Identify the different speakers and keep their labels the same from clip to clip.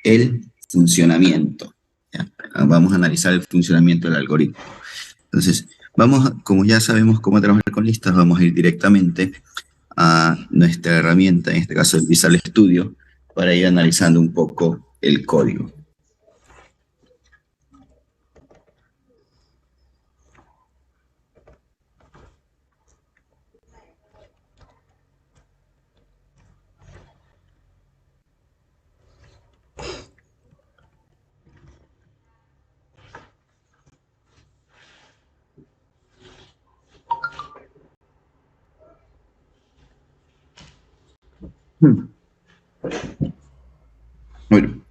Speaker 1: el funcionamiento. ¿Ya? Vamos a analizar el funcionamiento del algoritmo. Entonces, como ya sabemos cómo trabajar con listas, vamos a ir directamente a nuestra herramienta, en este caso el Visual Studio, para ir analizando un poco el código. Bueno,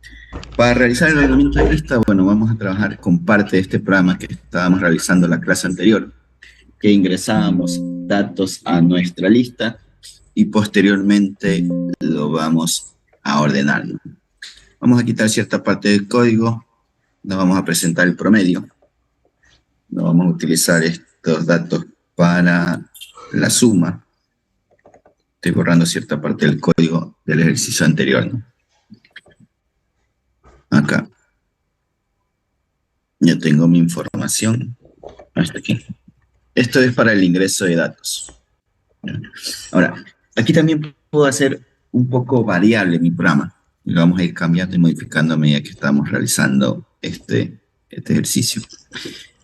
Speaker 1: para realizar el ordenamiento de lista, bueno, vamos a trabajar con parte de este programa que estábamos realizando en la clase anterior, que ingresábamos datos a nuestra lista y posteriormente lo vamos a ordenar, ¿no? Vamos a quitar cierta parte del código, nos vamos a presentar el promedio, no vamos a utilizar estos datos para la suma. Estoy borrando cierta parte del código del ejercicio anterior, ¿no? Acá. Ya tengo mi información. Hasta aquí. Esto es para el ingreso de datos. Ahora, aquí también puedo hacer un poco variable mi programa. Lo vamos a ir cambiando y modificando a medida que estamos realizando este ejercicio.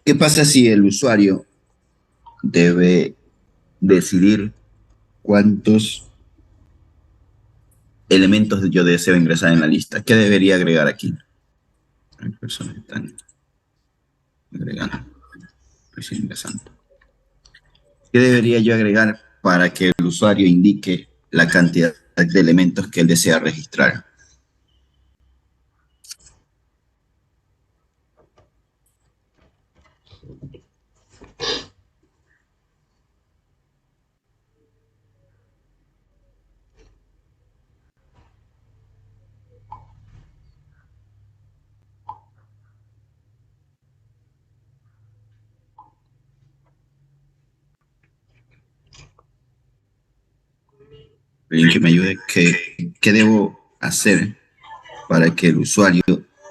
Speaker 1: ¿Qué pasa si el usuario debe decidir cuántos elementos yo deseo ingresar en la lista? ¿Qué debería agregar aquí? Hay personas que están agregando, recién ingresando. ¿Qué debería yo agregar para que el usuario indique la cantidad de elementos que él desea registrar? Alguien que me ayude, ¿qué debo hacer para que el usuario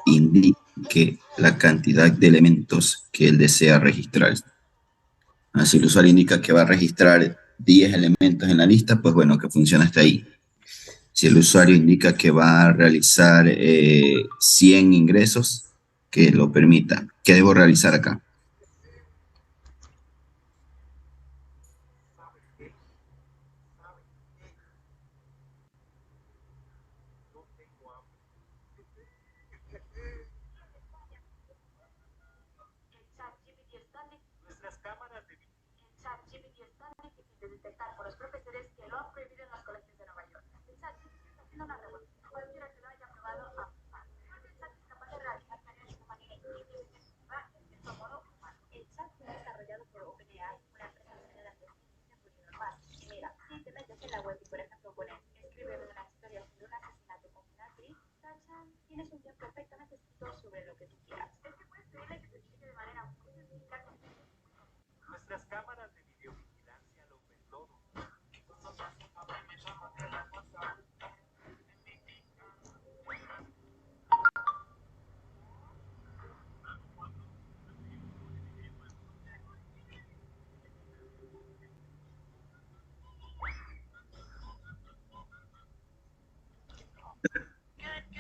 Speaker 1: indique la cantidad de elementos que él desea registrar? Si el usuario indica que va a registrar 10 elementos en la lista, pues bueno, que funcione hasta ahí. Si el usuario indica que va a realizar 100 ingresos, que lo permita. ¿Qué debo realizar acá?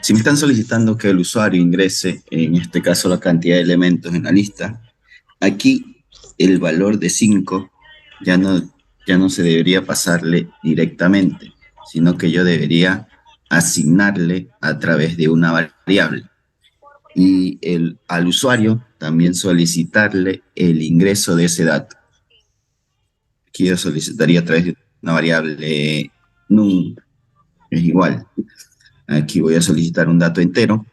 Speaker 1: Si me están solicitando que el usuario ingrese, en este caso, la cantidad de elementos en la lista, aquí el valor de 5 ya no se debería pasarle directamente, sino que yo debería asignarle a través de una variable. Y al usuario también solicitarle el ingreso de ese dato. Aquí yo solicitaría a través de una variable num, es igual. Aquí voy a solicitar un dato entero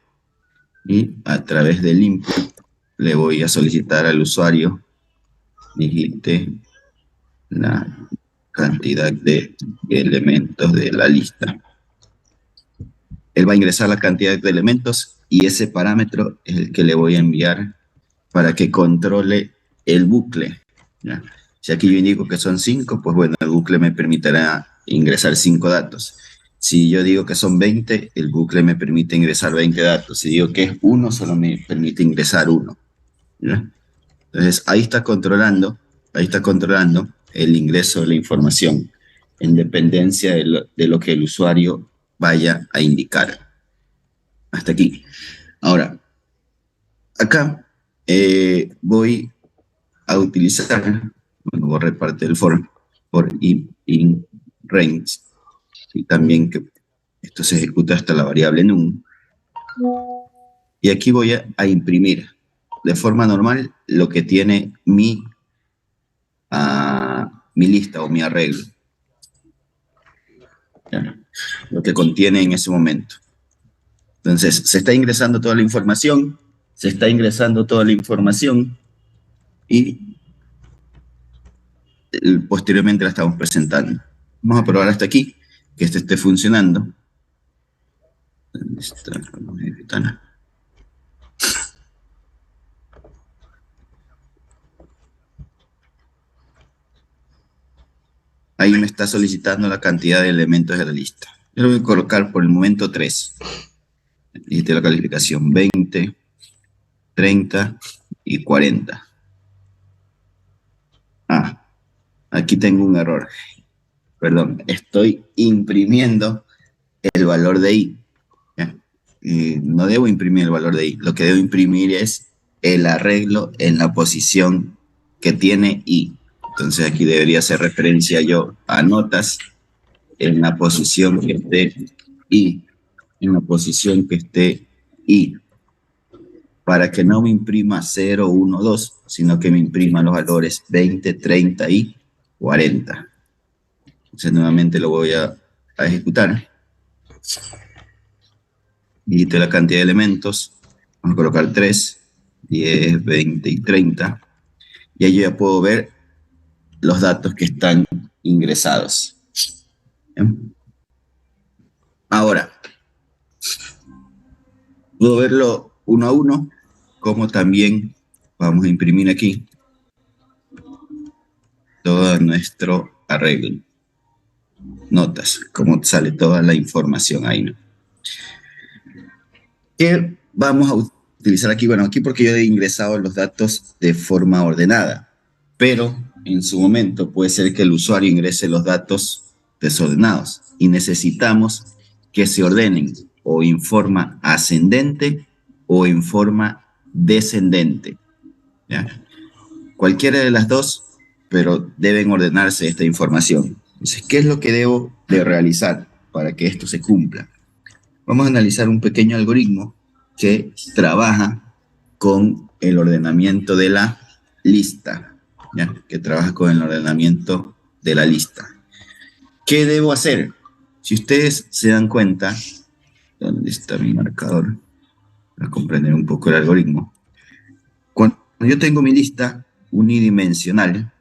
Speaker 1: y a través del input le voy a solicitar al usuario digite la cantidad de elementos de la lista. Él va a ingresar la cantidad de elementos y ese parámetro es el que le voy a enviar para que controle el bucle, ¿ya? Si aquí yo indico que son 5, pues bueno, el bucle me permitirá ingresar 5 datos. Si yo digo que son 20, el bucle me permite ingresar 20 datos. Si digo que es uno, solo me permite ingresar uno. ¿Ya? Entonces, ahí está controlando el ingreso de la información en dependencia de lo que el usuario vaya a indicar. Hasta aquí. Ahora, acá voy a utilizar, bueno, borré parte del for in range, y también que esto se ejecuta hasta la variable num. Y aquí voy a imprimir de forma normal lo que tiene mi lista o mi arreglo, ¿ya? Lo que contiene en ese momento. Entonces, se está ingresando toda la información, y posteriormente la estamos presentando. Vamos a probar hasta aquí, que esto esté funcionando. ¿Dónde está? Ahí me está solicitando la cantidad de elementos de la lista. Yo lo voy a colocar por el momento 3. Dijiste la calificación 20, 30 y 40. Ah, aquí tengo un error. Perdón, estoy imprimiendo el valor de i. ¿Ya? No debo imprimir el valor de i. Lo que debo imprimir es el arreglo en la posición que tiene i. Entonces aquí debería hacer referencia yo a notas en la posición que esté i. En la posición que esté i. Para que no me imprima 0, 1, 2, sino que me imprima los valores 20, 30 y 40. Entonces nuevamente lo voy a ejecutar. Digite la cantidad de elementos. Vamos a colocar 3, 10, 20 y 30. Y ahí yo ya puedo ver los datos que están ingresados. ¿Bien? Ahora, puedo verlo uno a uno, como también vamos a imprimir aquí todo nuestro arreglo. Notas, cómo sale toda la información ahí, ¿no? ¿Qué vamos a utilizar aquí? Bueno, aquí porque yo he ingresado los datos de forma ordenada, pero en su momento puede ser que el usuario ingrese los datos desordenados y necesitamos que se ordenen o en forma ascendente o en forma descendente, ¿ya? Cualquiera de las dos, pero deben ordenarse esta información. Entonces, ¿qué es lo que debo de realizar para que esto se cumpla? Vamos a analizar un pequeño algoritmo que trabaja con el ordenamiento de la lista, ¿ya? Que trabaja con el ordenamiento de la lista. ¿Qué debo hacer? Si ustedes se dan cuenta, ¿dónde está mi marcador? Para comprender un poco el algoritmo. Cuando yo tengo mi lista unidimensional,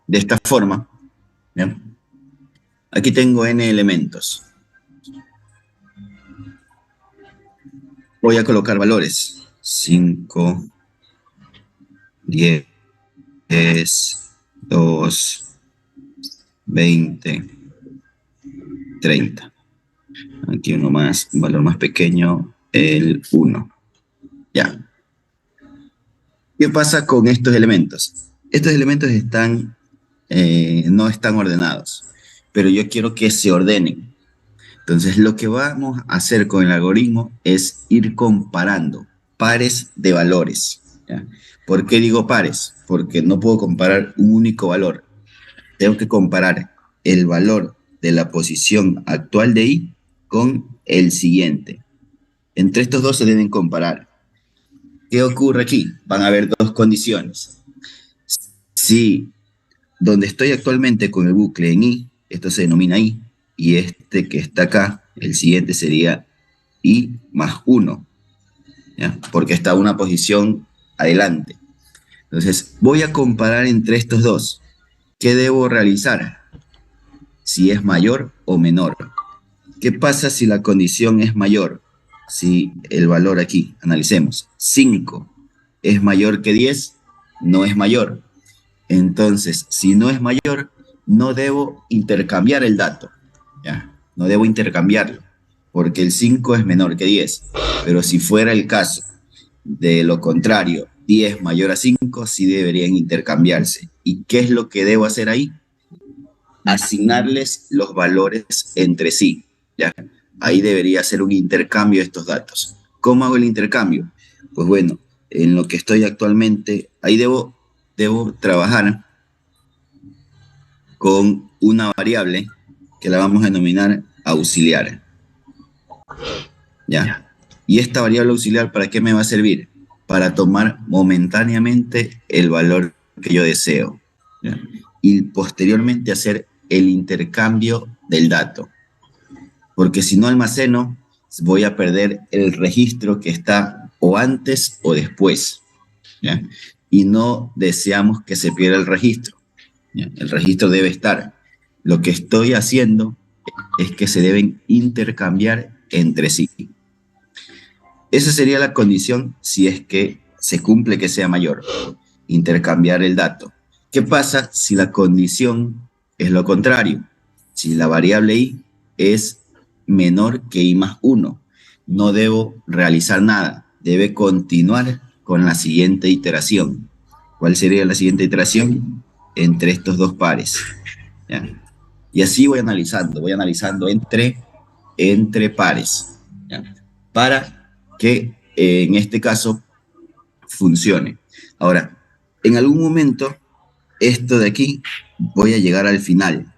Speaker 1: de esta forma, ¿ya? Aquí tengo n elementos. Voy a colocar valores. 5, 10, 2, 20, 30. Aquí uno más, un valor más pequeño, el 1. Ya. ¿Qué pasa con estos elementos? Estos elementos no están ordenados, pero yo quiero que se ordenen. Entonces, lo que vamos a hacer con el algoritmo es ir comparando pares de valores, ¿ya? ¿Por qué digo pares? Porque no puedo comparar un único valor. Tengo que comparar el valor de la posición actual de i con el siguiente. Entre estos dos se deben comparar. ¿Qué ocurre aquí? Van a haber dos condiciones. Si donde estoy actualmente con el bucle en i, esto se denomina i, y este que está acá, el siguiente sería i más 1, ¿ya? Porque está una posición adelante. Entonces, voy a comparar entre estos dos. ¿Qué debo realizar? Si es mayor o menor. ¿Qué pasa si la condición es mayor? Si el valor aquí, analicemos, 5 es mayor que 10, no es mayor. Entonces, si no es mayor, no debo intercambiar el dato. ¿Ya? No debo intercambiarlo, porque el 5 es menor que 10. Pero si fuera el caso de lo contrario, 10 mayor a 5, sí deberían intercambiarse. ¿Y qué es lo que debo hacer ahí? Asignarles los valores entre sí. ¿Ya? Ahí debería hacer un intercambio de estos datos. ¿Cómo hago el intercambio? Pues bueno, en lo que estoy actualmente, ahí debo trabajar con una variable que la vamos a denominar auxiliar. ¿Ya? Y esta variable auxiliar, ¿para qué me va a servir? Para tomar momentáneamente el valor que yo deseo. ¿Ya? Y posteriormente hacer el intercambio del dato. Porque si no almaceno, voy a perder el registro que está o antes o después. ¿Ya? Y no deseamos que se pierda el registro. ¿Ya? El registro debe estar. Lo que estoy haciendo es que se deben intercambiar entre sí. Esa sería la condición si es que se cumple que sea mayor, intercambiar el dato. ¿Qué pasa si la condición es lo contrario? Si la variable i es menor que i más 1, no debo realizar nada, debe continuar con la siguiente iteración. ¿Cuál sería la siguiente iteración? Entre estos dos pares. ¿Ya? Y así voy analizando entre pares, ¿ya? Para que en este caso funcione. Ahora, en algún momento, esto de aquí voy a llegar al final.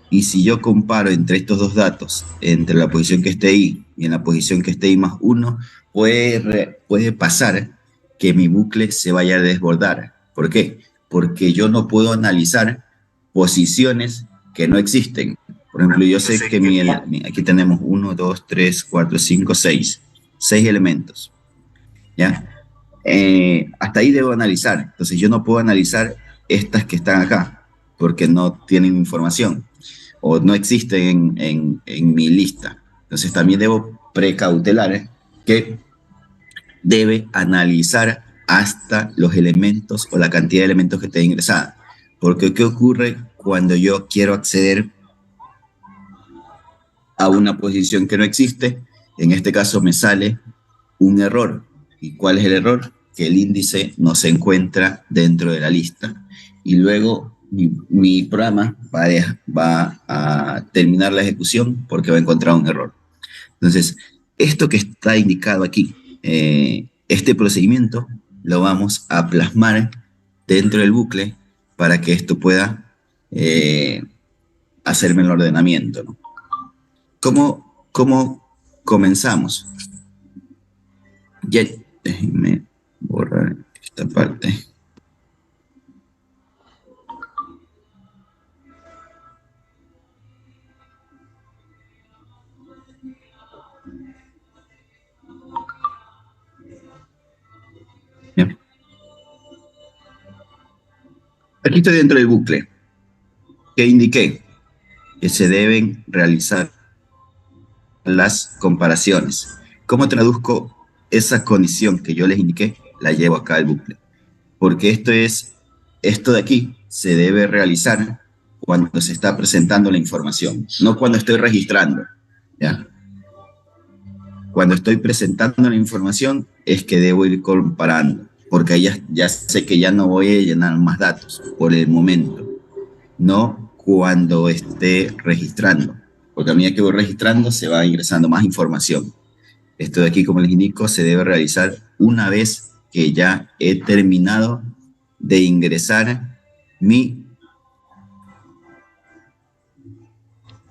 Speaker 1: Y si yo comparo entre estos dos datos, entre la posición que esté i y en la posición que esté i más 1, puede pasar que mi bucle se vaya a desbordar. ¿Por qué? Porque yo no puedo analizar posiciones que no existen. Por ejemplo, yo sé que aquí tenemos 1, 2, 3, 4, 5, 6. 6 elementos. ¿Ya? Hasta ahí debo analizar. Entonces yo no puedo analizar estas que están acá porque no tienen información o no existen en mi lista. Entonces también debo precautelar que debe analizar hasta los elementos o la cantidad de elementos que esté ingresada. Porque ¿qué ocurre cuando yo quiero acceder a una posición que no existe? En este caso me sale un error. ¿Y cuál es el error? Que el índice no se encuentra dentro de la lista. Y luego mi programa va a terminar la ejecución porque va a encontrar un error. Entonces, esto que está indicado aquí, este procedimiento, lo vamos a plasmar dentro del bucle para que esto pueda hacerme el ordenamiento, ¿no? ¿Cómo comenzamos? Ya, déjenme borrar esta parte. Bien. Aquí estoy dentro del bucle. ¿Qué indiqué? Que se deben realizar las comparaciones. ¿Cómo traduzco esa condición que yo les indiqué? La llevo acá al bucle. Porque esto de aquí se debe realizar cuando se está presentando la información, no cuando estoy registrando. ¿Ya? Cuando estoy presentando la información es que debo ir comparando, porque ahí ya sé que ya no voy a llenar más datos por el momento, no cuando esté registrando, porque a medida que voy registrando se va ingresando más información. Esto de aquí, como les indico, se debe realizar una vez que ya he terminado de ingresar mi,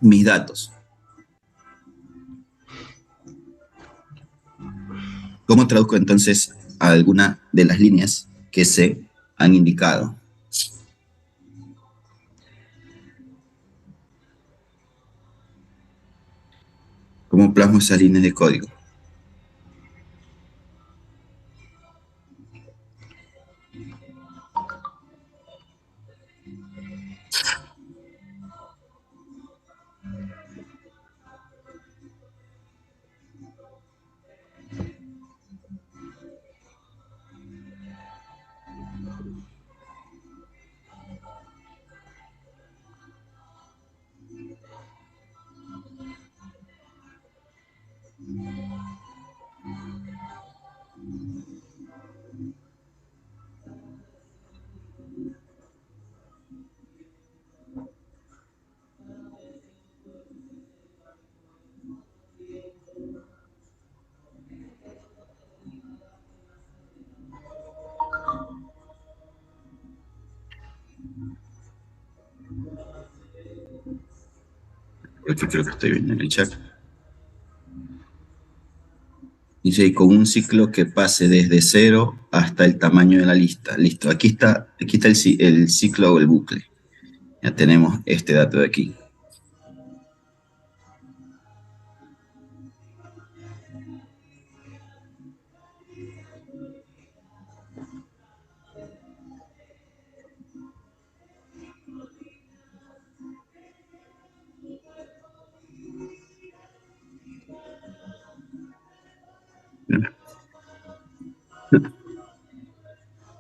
Speaker 1: mis datos. ¿Cómo traduzco entonces alguna de las líneas que se han indicado? ¿Cómo plasmo esas líneas de código? porque creo que estoy viendo en el chat. Dice, con un ciclo que pase desde cero hasta el tamaño de la lista. Listo, aquí está el ciclo o el bucle. Ya tenemos este dato de aquí.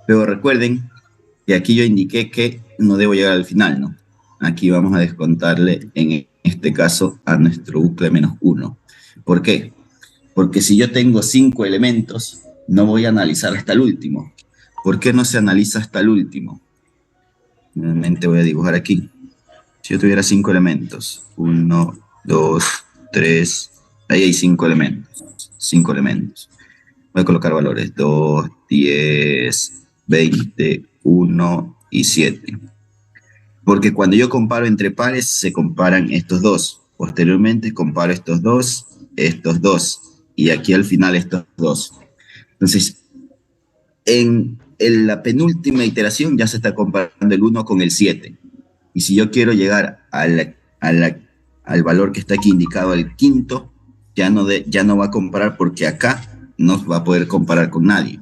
Speaker 1: Pero recuerden que aquí yo indiqué que no debo llegar al final, ¿no? Aquí vamos a descontarle, en este caso, a nuestro bucle menos 1. ¿Por qué? Porque si yo tengo 5 elementos, no voy a analizar hasta el último. ¿Por qué no se analiza hasta el último? Nuevamente voy a dibujar aquí. Si yo tuviera 5 elementos, 1, 2, 3, ahí hay 5 elementos. 5 elementos. Voy a colocar valores 2, 10, 20, 1 y 7. Porque cuando yo comparo entre pares, se comparan estos dos. Posteriormente comparo estos dos, y aquí al final estos dos. Entonces, en la penúltima iteración ya se está comparando el 1 con el 7. Y si yo quiero llegar al valor que está aquí indicado, al quinto, ya no va a comparar, porque acá no va a poder comparar con nadie.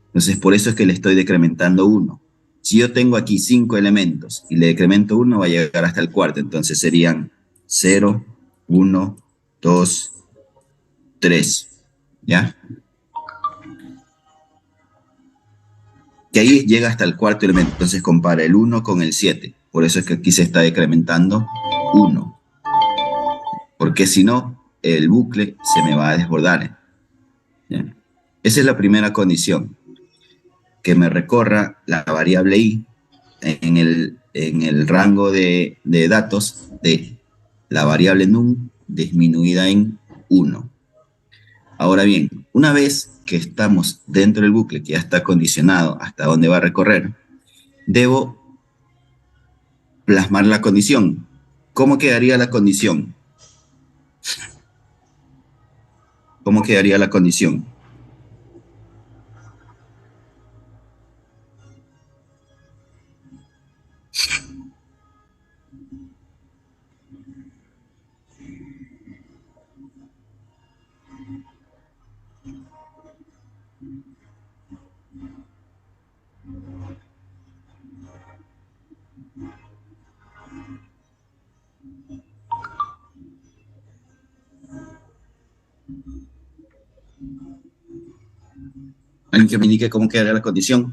Speaker 1: Entonces, por eso es que le estoy decrementando 1. Si yo tengo aquí 5 elementos y le decremento 1, va a llegar hasta el cuarto. Entonces serían 0, 1, 2, 3. ¿Ya? Que ahí llega hasta el cuarto elemento. Entonces compara el 1 con el 7. Por eso es que aquí se está decrementando 1. Porque si no, el bucle se me va a desbordar. ¿Ya? Esa es la primera condición. Que me recorra la variable i en el rango de datos de la variable num disminuida en 1. Ahora bien, una vez que estamos dentro del bucle, que ya está condicionado hasta dónde va a recorrer, debo plasmar la condición. ¿Cómo quedaría la condición? ¿Cómo quedaría la condición? ¿Alguien que me indique cómo quedaría la condición?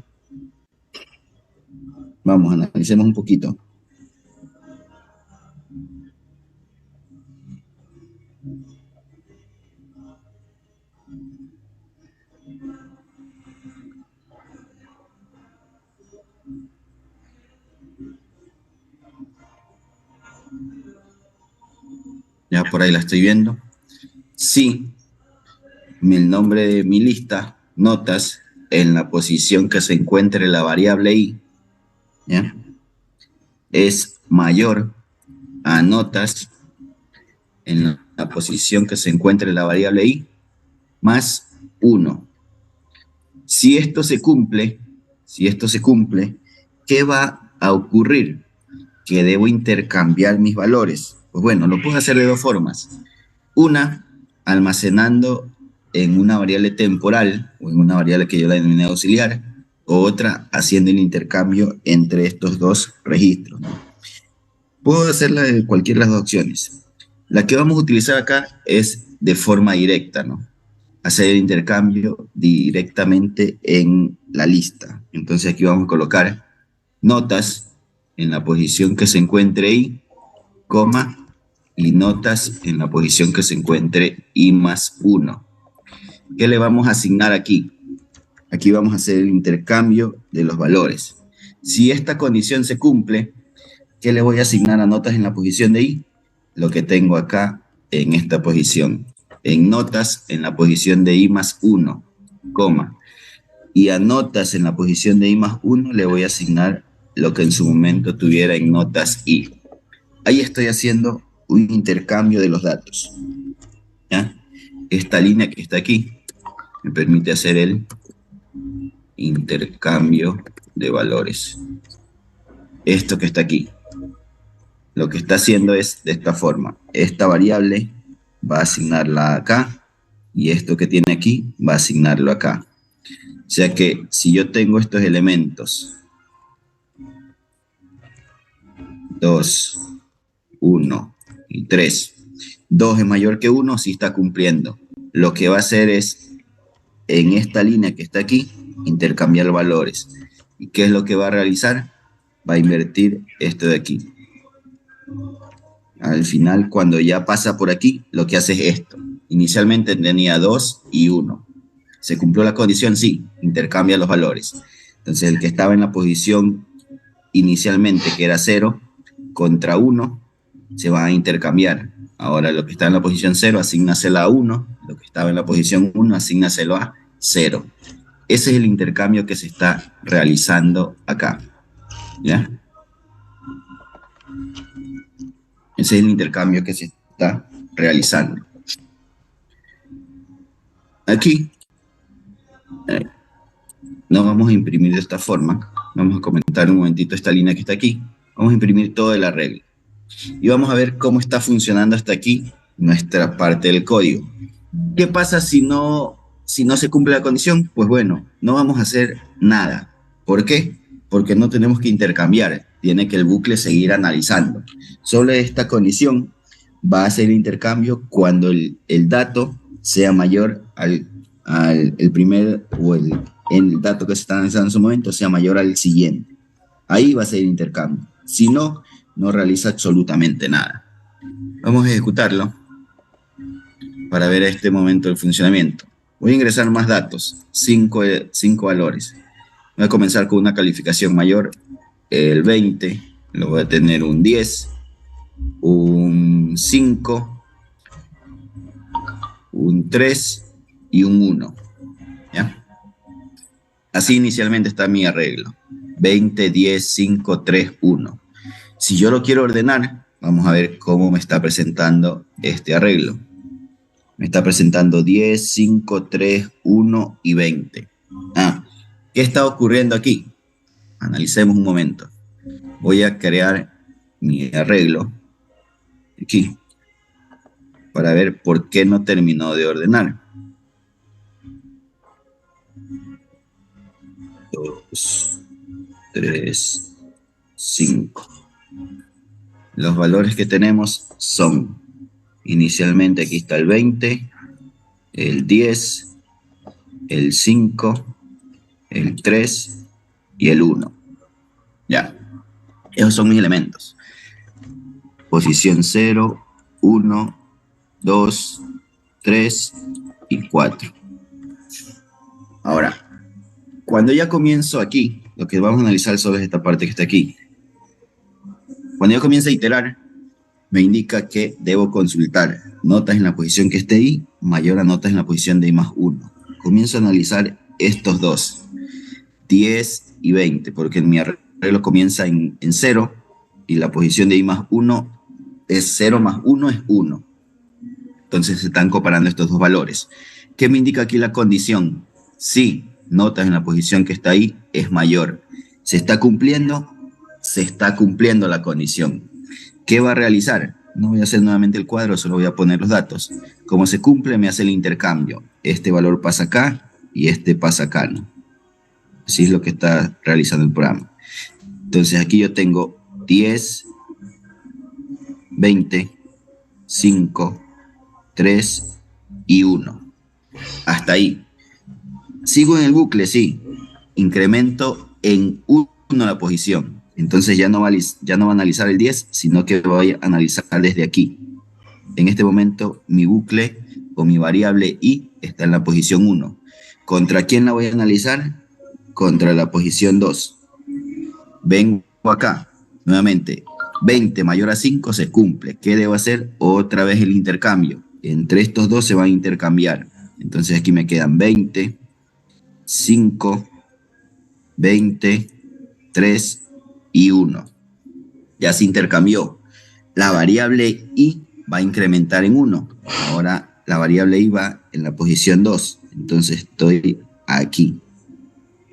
Speaker 1: Vamos, analicemos un poquito. Ya por ahí la estoy viendo. Sí, el nombre de mi lista, notas, en la posición que se encuentre la variable i, ¿ya? Es mayor a notas en la posición que se encuentre la variable i más 1. Si esto se cumple, ¿qué va a ocurrir? Que debo intercambiar mis valores. Pues bueno, lo puedo hacer de dos formas. Una, almacenando en una variable temporal o en una variable que yo la denominé auxiliar, o otra, haciendo el intercambio entre estos dos registros, ¿no? Puedo hacerla de cualquiera de las dos opciones. La que vamos a utilizar acá es de forma directa, ¿no? Hacer el intercambio directamente en la lista. Entonces aquí vamos a colocar notas en la posición que se encuentre i, coma, y notas en la posición que se encuentre i más 1. ¿Qué le vamos a asignar aquí? Aquí vamos a hacer el intercambio de los valores. Si esta condición se cumple, ¿qué le voy a asignar a notas en la posición de i? Lo que tengo acá en esta posición. En notas en la posición de i más 1, coma. Y a notas en la posición de i más 1 le voy a asignar lo que en su momento tuviera en notas i. Ahí estoy haciendo un intercambio de los datos. ¿Ya? Esta línea que está aquí me permite hacer el intercambio de valores. Esto que está aquí, lo que está haciendo es de esta forma. Esta variable va a asignarla acá y esto que tiene aquí va a asignarlo acá. O sea que si yo tengo estos elementos 2, 1 y 3, 2 es mayor que 1, sí está cumpliendo. Lo que va a hacer es, en esta línea que está aquí, intercambiar valores. ¿Y qué es lo que va a realizar? Va a invertir esto de aquí. Al final, cuando ya pasa por aquí, lo que hace es esto. Inicialmente tenía 2 y 1. ¿Se cumplió la condición? Sí, intercambia los valores. Entonces, el que estaba en la posición inicialmente, que era 0, contra 1, se va a intercambiar. Ahora, lo que está en la posición 0, asígnaselo a 1. Lo que estaba en la posición 1, asígnaselo a 0. Ese es el intercambio que se está realizando acá. ¿Ya? Ese es el intercambio que se está realizando. Aquí no vamos a imprimir de esta forma. Vamos a comentar un momentito esta línea que está aquí. Vamos a imprimir todo el arreglo. Y vamos a ver cómo está funcionando hasta aquí nuestra parte del código. ¿Qué pasa si no se cumple la condición? Pues bueno, no vamos a hacer nada. ¿Por qué? Porque no tenemos que intercambiar. Tiene que el bucle seguir analizando. Solo esta condición va a hacer el intercambio cuando el dato sea mayor al el primer o el dato que se está analizando en su momento sea mayor al siguiente. Ahí va a ser el intercambio. Si no, no realiza absolutamente nada. Vamos a ejecutarlo para ver este momento del funcionamiento. Voy a ingresar más datos, 5 valores. Voy a comenzar con una calificación mayor, el 20, lo voy a tener un 10, un 5, un 3 y un 1. ¿Ya? Así inicialmente está mi arreglo. 20, 10, 5, 3, 1. Si yo lo quiero ordenar, vamos a ver cómo me está presentando este arreglo. Me está presentando 10, 5, 3, 1 y 20. ¿Qué está ocurriendo aquí? Analicemos un momento. Voy a crear mi arreglo aquí para ver por qué no terminó de ordenar. 2, 3, 5. Los valores que tenemos son, inicialmente aquí está el 20, el 10, el 5, el 3 y el 1. Ya, esos son mis elementos. Posición 0, 1, 2, 3 y 4. Ahora, cuando ya comienzo aquí, lo que vamos a analizar solo es esta parte que está aquí. Cuando yo comienzo a iterar, me indica que debo consultar notas en la posición que esté ahí, mayor a notas en la posición de I más 1. Comienzo a analizar estos dos, 10 y 20, porque mi arreglo comienza en 0 y la posición de I más 1 es 0 más 1 es 1. Entonces se están comparando estos dos valores. ¿Qué me indica aquí la condición? Sí, notas en la posición que está ahí es mayor. ¿Se está cumpliendo? Se está cumpliendo la condición. ¿Qué va a realizar? No voy a hacer nuevamente el cuadro, solo voy a poner los datos. Como se cumple, me hace el intercambio. Este valor pasa acá y este pasa acá, ¿no? Así es lo que está realizando el programa. Entonces aquí yo tengo 10, 20, 5, 3 y 1. Hasta ahí. Sigo en el bucle, sí. Incremento en 1 la posición. Entonces ya no va a analizar el 10, sino que voy a analizar desde aquí. En este momento mi bucle o mi variable i está en la posición 1. ¿Contra quién la voy a analizar? Contra la posición 2. Vengo acá, nuevamente, 20 mayor a 5 se cumple. ¿Qué debo hacer? Otra vez el intercambio. Entre estos dos se van a intercambiar. Entonces aquí me quedan 20, 5, 20, 3 y 1. Ya se intercambió. la variable i va a incrementar en 1. Ahora la variable i va en la posición 2. Entonces estoy aquí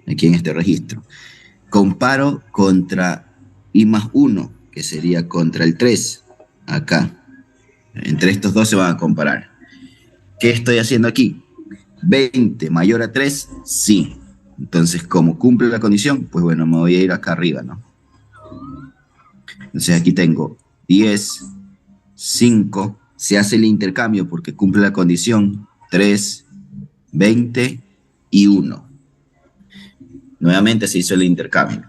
Speaker 1: en este registro. Comparo contra i más 1, que sería contra el 3, acá. Entre estos dos se van a comparar. ¿Qué estoy haciendo aquí? 20 mayor a 3, sí. Entonces, como cumple la condición, pues bueno, me voy a ir acá arriba, ¿no? Entonces aquí tengo 10, 5, se hace el intercambio porque cumple la condición, 3, 20 y 1. Nuevamente se hizo el intercambio.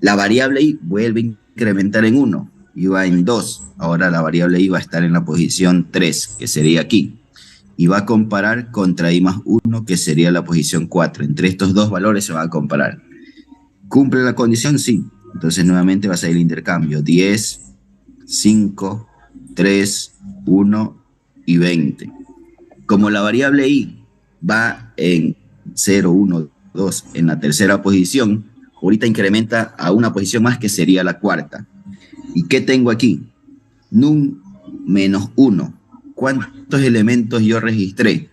Speaker 1: La variable i vuelve a incrementar en 1, iba en 2. Ahora la variable i va a estar en la posición 3, que sería aquí. Y va a comparar contra i más 1, que sería la posición 4. Entre estos dos valores se va a comparar. ¿Cumple la condición? Sí. Entonces nuevamente va a ser el intercambio. 10, 5, 3, 1 y 20. Como la variable i va en 0, 1, 2 en la tercera posición, ahorita incrementa a una posición más que sería la cuarta. ¿Y qué tengo aquí? Num menos 1. ¿Cuántos elementos yo registré?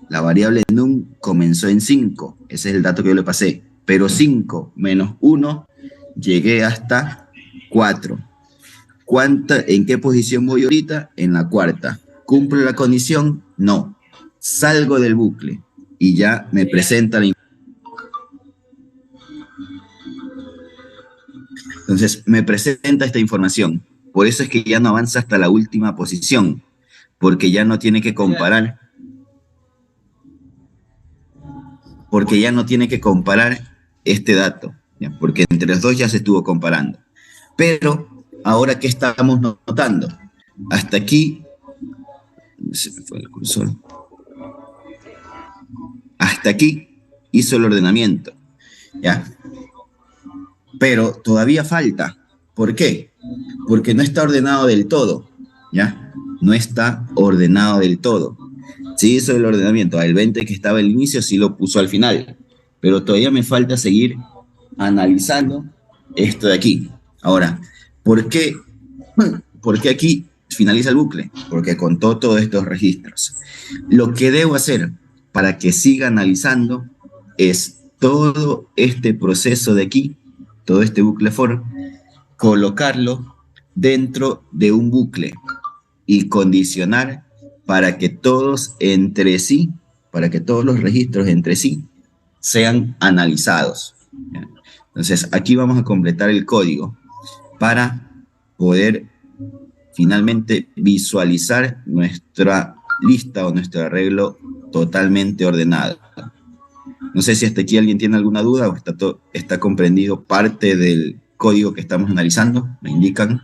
Speaker 1: La variable num comenzó en 5. Ese es el dato que yo le pasé. Pero 5 menos 1, llegué hasta 4. ¿En qué posición voy ahorita? En la cuarta. ¿Cumple la condición? No. Salgo del bucle y ya me presenta la. Entonces, me presenta esta información. Por eso es que ya no avanza hasta la última posición, porque ya no tiene que comparar, este dato, ¿ya? Porque entre los dos ya se estuvo comparando. Pero, ahora, ¿qué estamos notando? Hasta aquí, se me fue el cursor. Hasta aquí hizo el ordenamiento, ¿ya? Pero todavía falta. ¿Por qué? Porque no está ordenado del todo, ¿ya? No está ordenado del todo. Sí hizo el ordenamiento, el 20 que estaba al inicio sí lo puso al final, pero todavía me falta seguir analizando esto de aquí. Ahora, ¿por qué aquí finaliza el bucle? Porque contó todos estos registros. Lo que debo hacer para que siga analizando es todo este proceso de aquí, todo este bucle for, colocarlo dentro de un bucle y condicionar para que todos entre sí, para que todos los registros entre sí sean analizados. Entonces, aquí vamos a completar el código para poder finalmente visualizar nuestra lista o nuestro arreglo totalmente ordenado. No sé si hasta aquí alguien tiene alguna duda o está comprendido parte del código que estamos analizando. ¿Me indican?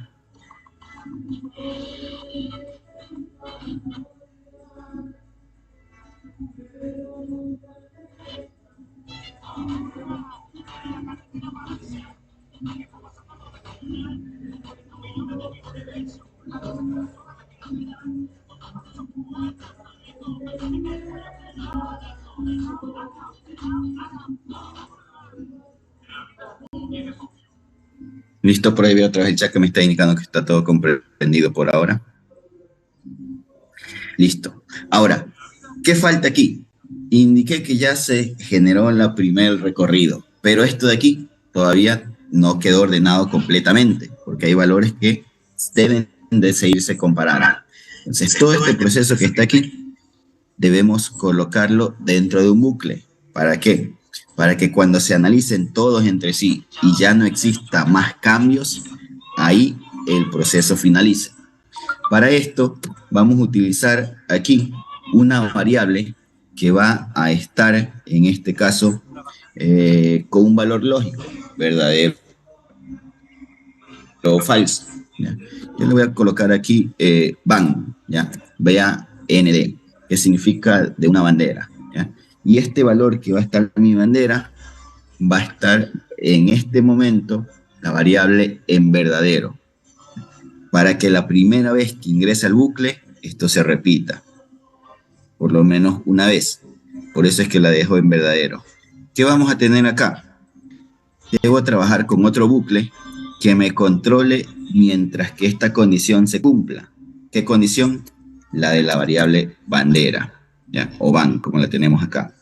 Speaker 1: Listo, por ahí veo otra vez el chat que me está indicando que está todo comprendido por ahora. Listo. Ahora, ¿qué falta aquí? Indiqué que ya se generó el primer recorrido, pero esto de aquí todavía no quedó ordenado completamente, porque hay valores que deben de seguirse comparando. Entonces, todo este proceso que está aquí, debemos colocarlo dentro de un bucle. ¿Para qué? Para que cuando se analicen todos entre sí y ya no exista más cambios, ahí el proceso finalice. Para esto vamos a utilizar aquí una variable que va a estar, en este caso, con un valor lógico, verdadero o falso. ¿Ya? Yo le voy a colocar aquí BAN, ¿ya? BAND, que significa de una bandera, ¿ya? Y este valor que va a estar en mi bandera va a estar en este momento la variable en verdadero, para que la primera vez que ingrese al bucle esto se repita, por lo menos una vez. Por eso es que la dejo en verdadero. ¿Qué vamos a tener acá? Debo trabajar con otro bucle que me controle mientras que esta condición se cumpla. ¿Qué condición? La de la variable bandera, ¿ya? O van, como la tenemos acá.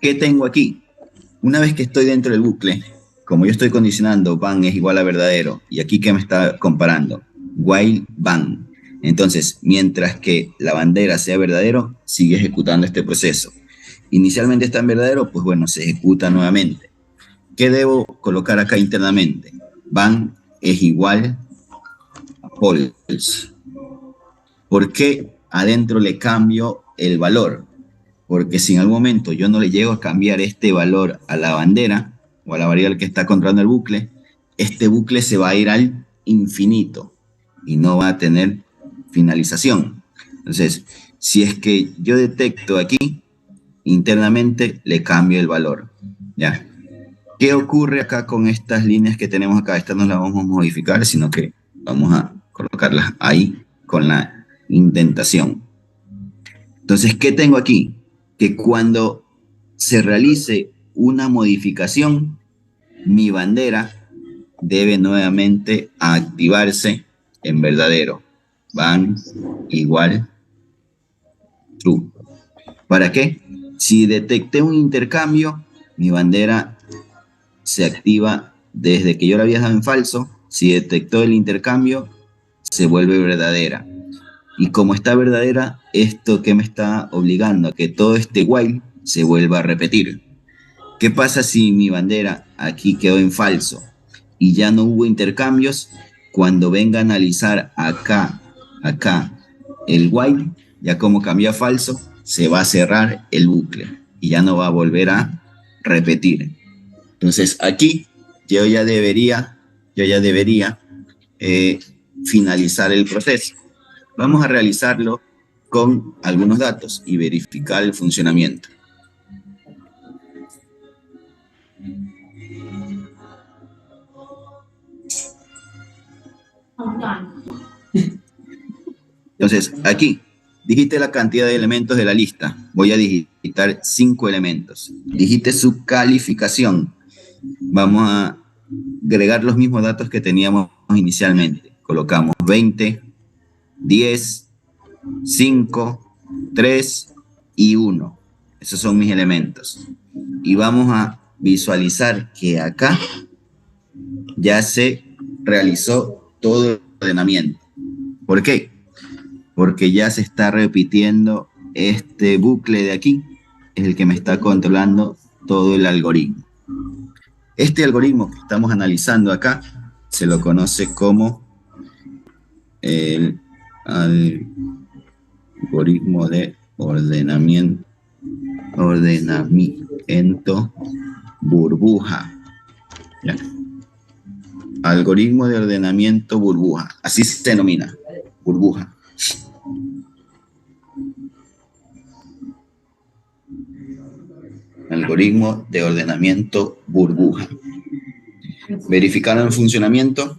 Speaker 1: ¿Qué tengo aquí? Una vez que estoy dentro del bucle, como yo estoy condicionando van es igual a verdadero, y aquí ¿qué me está comparando? While van. Entonces, mientras que la bandera sea verdadero, sigue ejecutando este proceso. Inicialmente está en verdadero, pues bueno, se ejecuta nuevamente. ¿Qué debo colocar acá internamente? Van es igual a false. ¿Por qué adentro le cambio el valor? Porque si en algún momento yo no le llego a cambiar este valor a la bandera o a la variable que está controlando el bucle, este bucle se va a ir al infinito y no va a tener finalización. Entonces, si es que yo detecto aquí, internamente le cambio el valor. ¿Ya? ¿Qué ocurre acá con estas líneas que tenemos acá? Estas no las vamos a modificar, sino que vamos a colocarlas ahí con la indentación. Entonces, ¿qué tengo aquí? Que cuando se realice una modificación, mi bandera debe nuevamente activarse en verdadero. Van igual true. ¿Para qué? Si detecté un intercambio, mi bandera se activa desde que yo la había dejado en falso. Si detectó el intercambio, se vuelve verdadera. Y como está verdadera, esto que me está obligando a que todo este while se vuelva a repetir. ¿Qué pasa si mi bandera aquí quedó en falso y ya no hubo intercambios? Cuando venga a analizar acá, el while, ya como cambió a falso, se va a cerrar el bucle y ya no va a volver a repetir. Entonces aquí yo ya debería eh, finalizar el proceso. Vamos a realizarlo con algunos datos y verificar el funcionamiento. Entonces, aquí, digite la cantidad de elementos de la lista. Voy a digitar 5 elementos. Digite su calificación. Vamos a agregar los mismos datos que teníamos inicialmente. Colocamos 20, 10, 5, 3 y 1. Esos son mis elementos. Y vamos a visualizar que acá ya se realizó todo el ordenamiento. ¿Por qué? Porque ya se está repitiendo este bucle de aquí, es el que me está controlando todo el algoritmo. Este algoritmo que estamos analizando acá se lo conoce como el algoritmo de ordenamiento burbuja. ¿Ya? Algoritmo de ordenamiento burbuja, así se denomina, burbuja. Algoritmo de ordenamiento burbuja. ¿Verificaron el funcionamiento?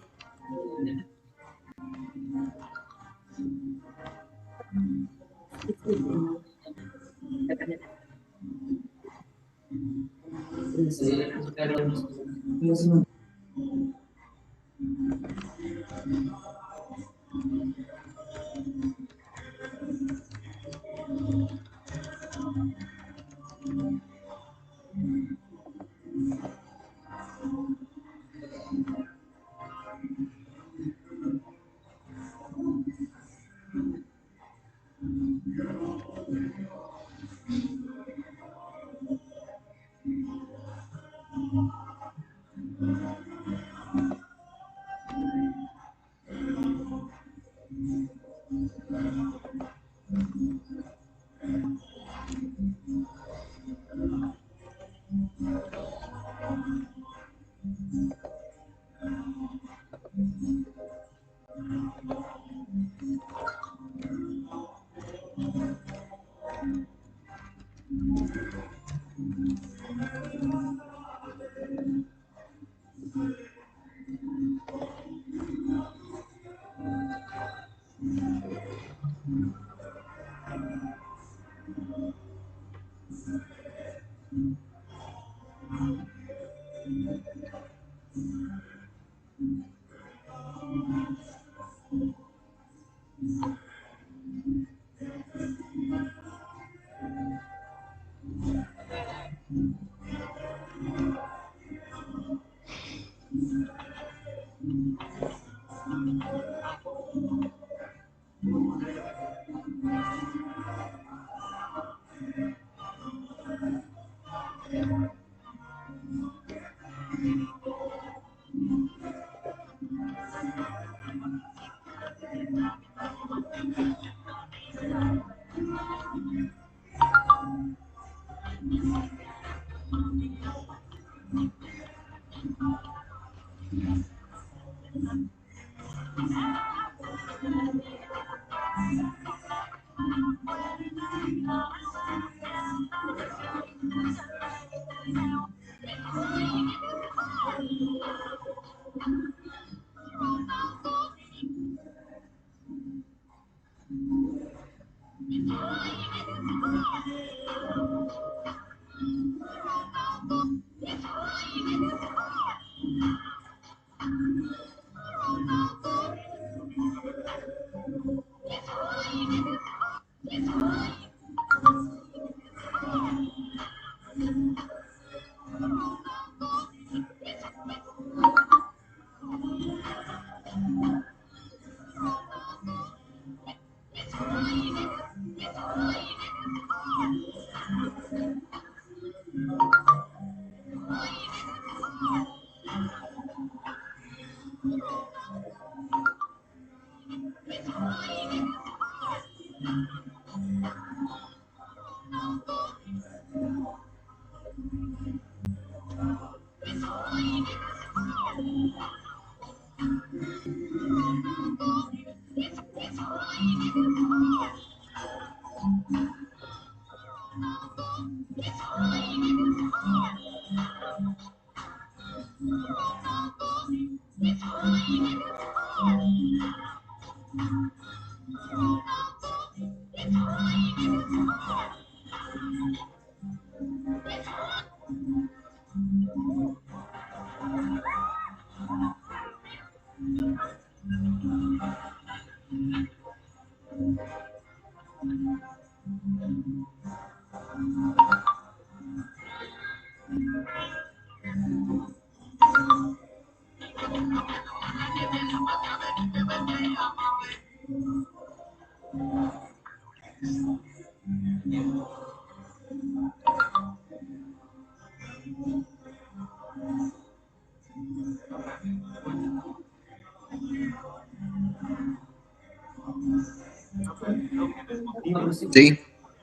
Speaker 1: Sí,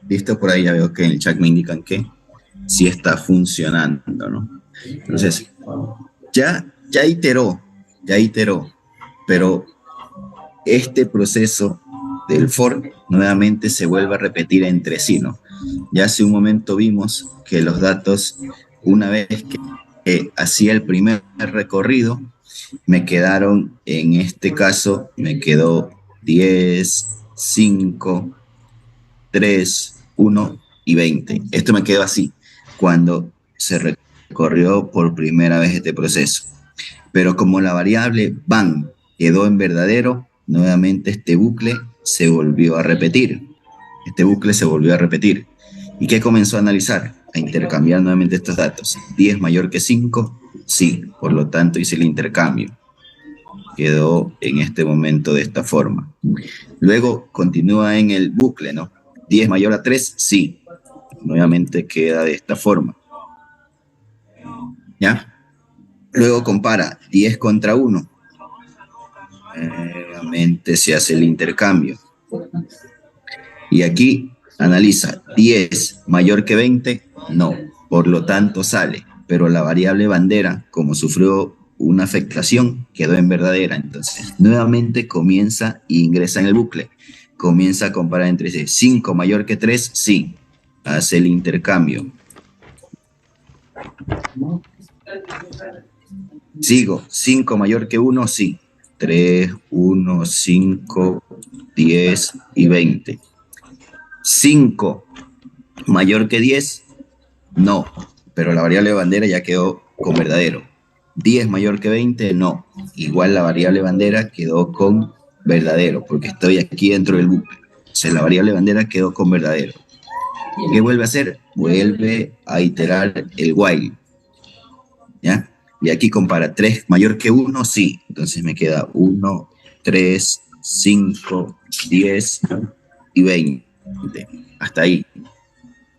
Speaker 1: listo, por ahí ya veo que en el chat me indican que sí está funcionando, ¿no? Entonces, ya iteró, pero este proceso del for nuevamente se vuelve a repetir entre sí, ¿no? Ya hace un momento vimos que los datos, una vez que hacía el primer recorrido, me quedaron, en este caso, me quedó 10, 5, 3, 1 y 20. Esto me quedó así cuando se recorrió por primera vez este proceso. Pero como la variable van quedó en verdadero, nuevamente este bucle se volvió a repetir. Este bucle se volvió a repetir. ¿Y qué comenzó a analizar? A intercambiar nuevamente estos datos. 10 mayor que 5, sí. Por lo tanto hice el intercambio. Quedó en este momento de esta forma. Luego continúa en el bucle, ¿no? 10 mayor a 3, sí. Nuevamente queda de esta forma. ¿Ya? Luego compara 10 contra 1. Nuevamente se hace el intercambio. Y aquí analiza 10 mayor que 20, no. Por lo tanto sale. Pero la variable bandera, como sufrió una afectación, quedó en verdadera. Entonces, nuevamente comienza e ingresa en el bucle. Comienza a comparar entre sí. 5 mayor que 3, sí. Hace el intercambio. Sigo. 5 mayor que 1, sí. 3, 1, 5, 10 y 20. 5 mayor que 10, no. Pero la variable bandera ya quedó con verdadero. 10 mayor que 20, no. Igual la variable bandera quedó con verdadero, porque estoy aquí dentro del bucle. O sea, la variable bandera quedó con verdadero. ¿Qué vuelve a hacer? Vuelve a iterar el while, ¿ya? Y aquí compara 3 mayor que uno, sí. Entonces me queda 1, 3, 5, 10 y 20. Hasta ahí.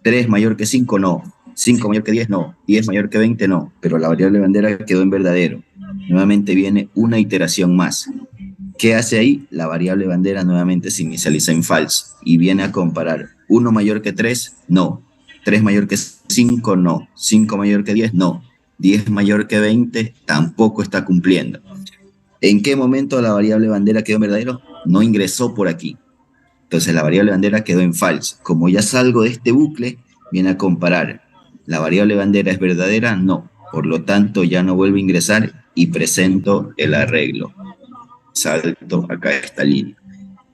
Speaker 1: 3 mayor que 5 no. 5 mayor que 10 no. 10 mayor que 20 no. Pero la variable bandera quedó en verdadero. Nuevamente viene una iteración más. ¿Qué hace ahí? La variable bandera nuevamente se inicializa en false y viene a comparar 1 mayor que 3, no. 3 mayor que 5, no. 5 mayor que 10, no. 10 mayor que 20, tampoco está cumpliendo. ¿En qué momento la variable bandera quedó en verdadero? No ingresó por aquí. Entonces la variable bandera quedó en false. Como ya salgo de este bucle, viene a comparar. ¿La variable bandera es verdadera? No. Por lo tanto, ya no vuelvo a ingresar y presento el arreglo. Salto acá esta línea.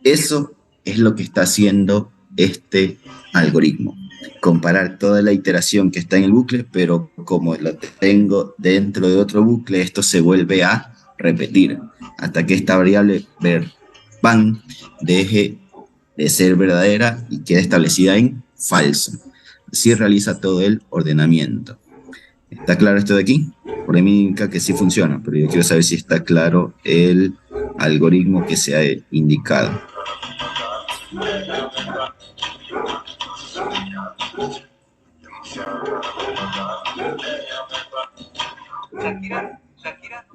Speaker 1: Eso es lo que está haciendo este algoritmo. Comparar toda la iteración que está en el bucle, pero como lo tengo dentro de otro bucle, esto se vuelve a repetir hasta que esta variable van deje de ser verdadera y quede establecida en falso. Así realiza todo el ordenamiento. ¿Está claro esto de aquí? Por ahí me indica que sí funciona, pero yo quiero saber si está claro el algoritmo que se ha indicado.
Speaker 2: Shakira, Shakira.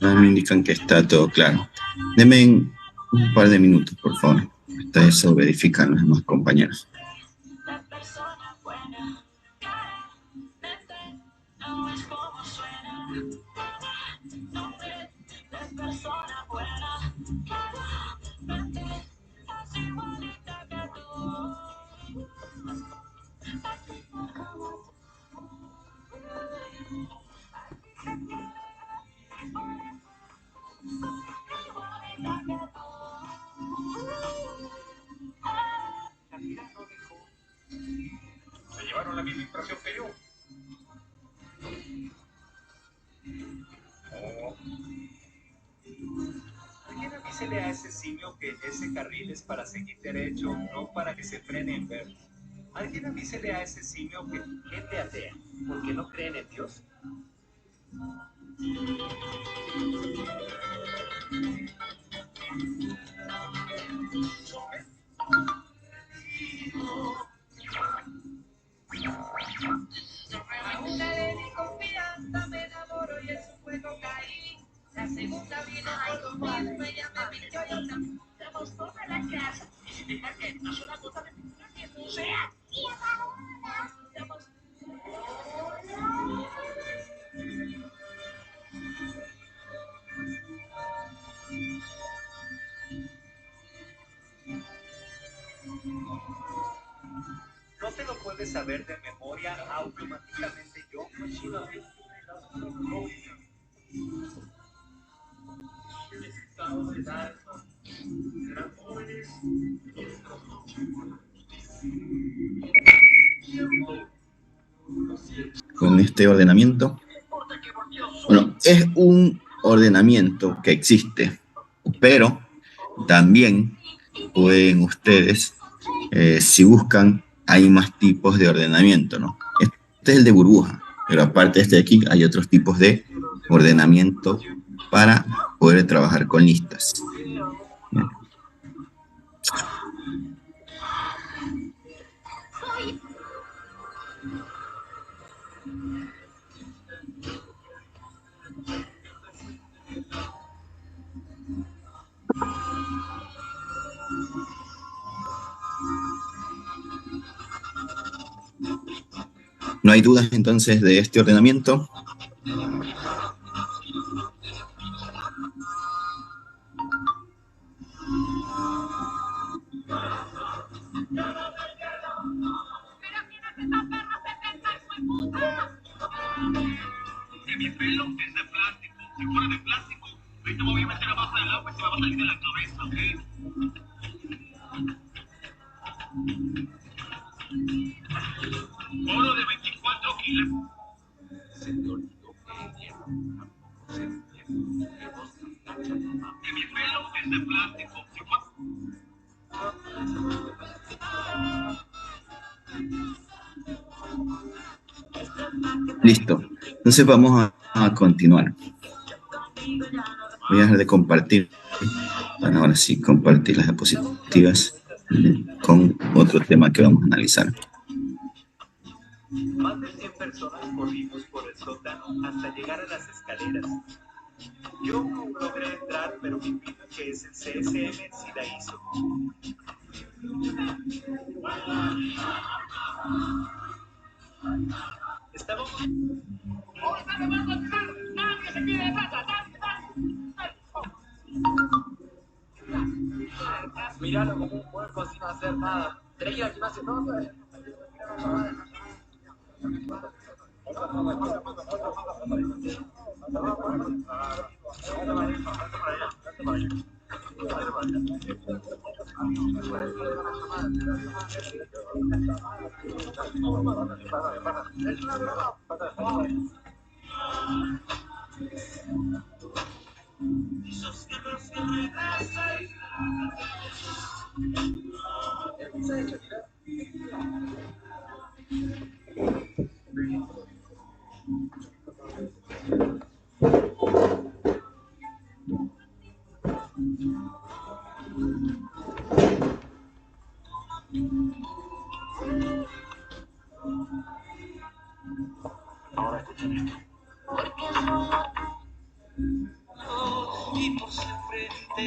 Speaker 1: Me indican que está todo claro. Denme un par de minutos, por favor. Hasta eso verifican los demás compañeros.
Speaker 2: Shakira no dejó. Se llevaron la misma impresión que yo. Oh. Alguien avísele a ese simio que ese carril es para seguir derecho, no para que se frene en verde. Alguien avísele a ese simio que gente atea, porque no creen en Dios.
Speaker 3: A una le di confianza, me enamoro y en su juego caí. La segunda vino por lo mismo, ella me mintió y yo también. Damos toda la casa. Y si dejar que una sola gota de pintura que no sea. Y ahora damos.
Speaker 2: No te lo puedes saber de memoria automáticamente yo.
Speaker 1: Con este ordenamiento. Bueno, es un ordenamiento que existe, pero también pueden ustedes, si buscan, hay más tipos de ordenamiento, ¿no? Este es el de burbuja, pero aparte de este de aquí, hay otros tipos de ordenamiento para poder trabajar con listas. Bien. ¿No hay dudas entonces de este ordenamiento?
Speaker 2: Que mi pelo es de plástico. Si fuera de plástico, ahorita me voy a meter abajo del agua y se me va a salir de la cabeza, ¿ok? Oro de 24 kilos. Que mi pelo es de plástico. Si fuera...
Speaker 1: Listo. Entonces vamos a continuar. Voy a dejar de compartir. Bueno, ahora sí, compartir las diapositivas con otro tema que vamos a analizar.
Speaker 2: Más de 100 personas corrimos por el sótano hasta llegar a las escaleras. Yo no logré entrar, pero mi primo, que es el CSM, sí la hizo. Estábamos... ¡Nadie se pide de plata! Míralo como un puerco sin hacer nada. Tenés que ir al gimnasio, ¿no? Ahora escuchen esto. Tipos enfrente.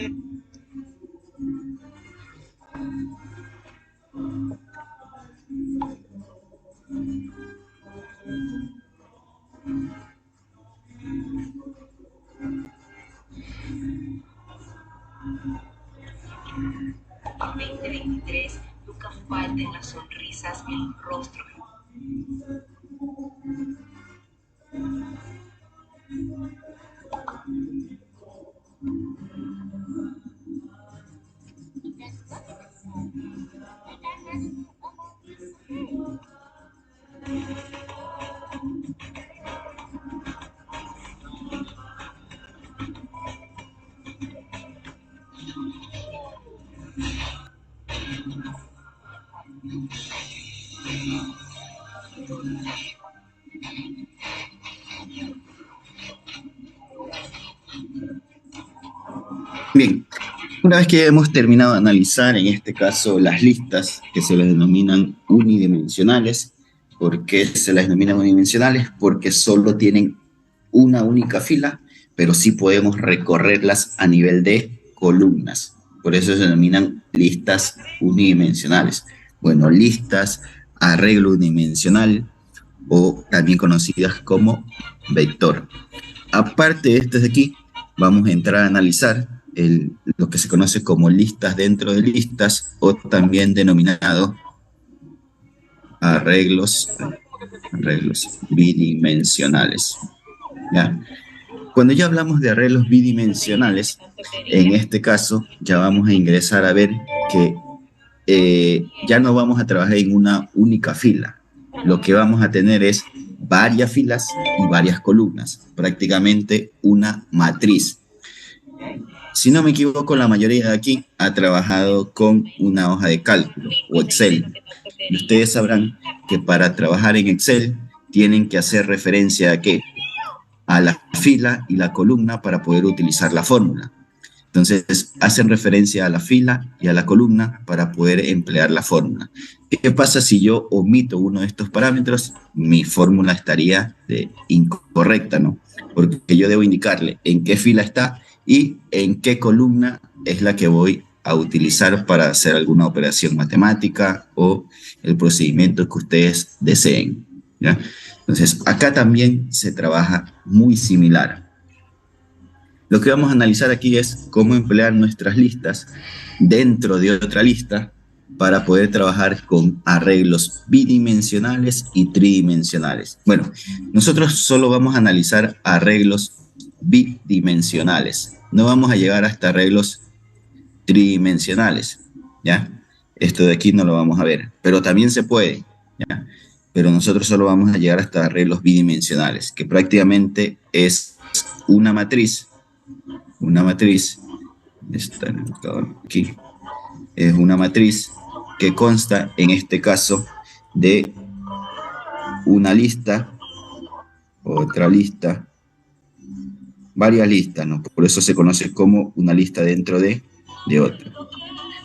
Speaker 3: En 2023 nunca falten las sonrisas en los rostros.
Speaker 1: Bien, una vez que hemos terminado de analizar, en este caso, las listas que se les denominan unidimensionales. ¿Por qué se las denominan unidimensionales? Porque solo tienen una única fila, pero sí podemos recorrerlas a nivel de columnas. Por eso se denominan listas unidimensionales. Bueno, listas, arreglo unidimensional o también conocidas como vector. Aparte de estas de aquí, vamos a entrar a analizar lo que se conoce como listas dentro de listas o también denominado arreglos bidimensionales. ¿Ya? Cuando ya hablamos de arreglos bidimensionales, en este caso ya vamos a ingresar a ver que ya no vamos a trabajar en una única fila. Lo que vamos a tener es varias filas y varias columnas, prácticamente una matriz. Si no me equivoco, la mayoría de aquí ha trabajado con una hoja de cálculo o Excel. Y ustedes sabrán que para trabajar en Excel tienen que hacer referencia a ¿qué? A la fila y la columna para poder utilizar la fórmula. Entonces, hacen referencia a la fila y a la columna para poder emplear la fórmula. ¿Qué pasa si yo omito uno de estos parámetros? Mi fórmula estaría incorrecta, ¿no? Porque yo debo indicarle en qué fila está y en qué columna es la que voy a utilizar para hacer alguna operación matemática o el procedimiento que ustedes deseen, ¿ya? Entonces, acá también se trabaja muy similar. Lo que vamos a analizar aquí es cómo emplear nuestras listas dentro de otra lista para poder trabajar con arreglos bidimensionales y tridimensionales. Bueno, nosotros solo vamos a analizar arreglos bidimensionales. No vamos a llegar hasta arreglos tridimensionales, ¿ya? Esto de aquí no lo vamos a ver, pero también se puede, ¿ya? Pero nosotros solo vamos a llegar hasta arreglos bidimensionales, que prácticamente es una matriz, está en el marcador aquí, es una matriz que consta, en este caso, de una lista, otra lista, varias listas, ¿no? Por eso se conoce como una lista dentro de otra.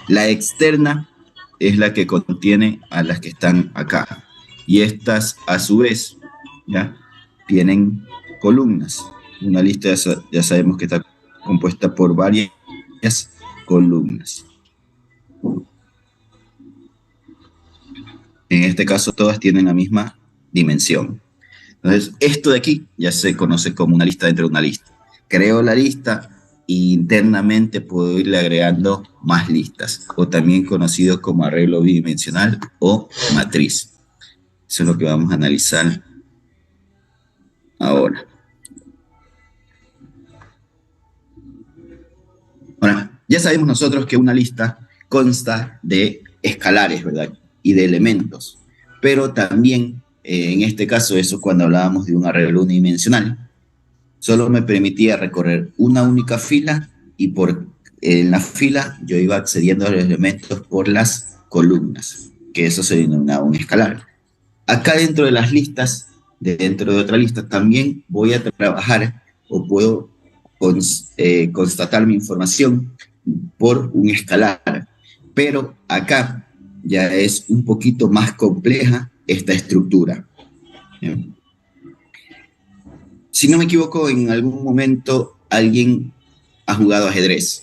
Speaker 1: La externa es la que contiene a las que están acá. Y estas, a su vez, ¿ya? Tienen columnas. Una lista ya sabemos que está compuesta por varias columnas. En este caso, todas tienen la misma dimensión. Entonces, esto de aquí ya se conoce como una lista dentro de una lista. Creo la lista e internamente puedo irle agregando más listas, o también conocido como arreglo bidimensional o matriz. Eso es lo que vamos a analizar ahora. Ahora, ya sabemos nosotros que una lista consta de escalares, ¿verdad? Y de elementos, pero también, en este caso, eso cuando hablábamos de un arreglo unidimensional, solo me permitía recorrer una única fila y en la fila yo iba accediendo a los elementos por las columnas, que eso se denomina un escalar. Acá dentro de las listas, dentro de otra lista, también voy a trabajar o puedo constatar mi información por un escalar, pero acá ya es un poquito más compleja esta estructura. ¿Bien? Si no me equivoco, en algún momento alguien ha jugado ajedrez.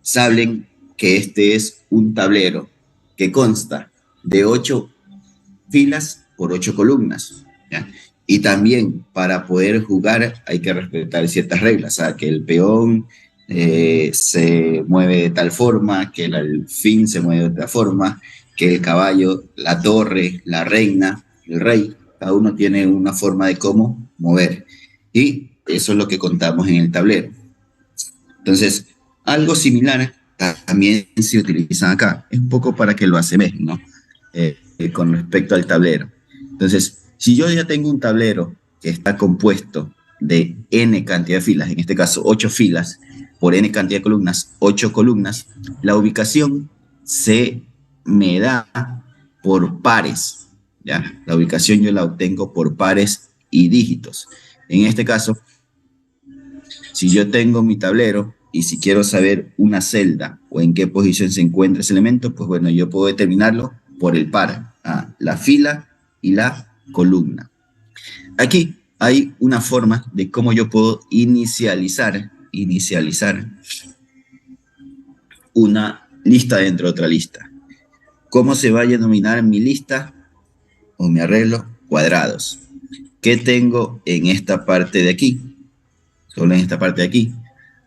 Speaker 1: Saben que este es un tablero que consta de 8 filas por 8 columnas, ¿ya? Y también para poder jugar hay que respetar ciertas reglas, ¿sabes? Que el peón se mueve de tal forma, que el alfil se mueve de otra forma, que el caballo, la torre, la reina, el rey, cada uno tiene una forma de cómo mover. Y eso es lo que contamos en el tablero. Entonces, algo similar también se utiliza acá. Es un poco para que lo asemejen, ¿no? Con respecto al tablero. Entonces, si yo ya tengo un tablero que está compuesto de n cantidad de filas, en este caso 8 filas, por n cantidad de columnas, 8 columnas, la ubicación se me da por pares, ¿ya? La ubicación yo la obtengo por pares y dígitos. En este caso, si yo tengo mi tablero y si quiero saber una celda o en qué posición se encuentra ese elemento, pues bueno, yo puedo determinarlo por el par, la fila y la columna. Aquí hay una forma de cómo yo puedo inicializar una lista dentro de otra lista. ¿Cómo se va a denominar mi lista o mi arreglo? Cuadrados. ¿Qué tengo en esta parte de aquí? Solo en esta parte de aquí.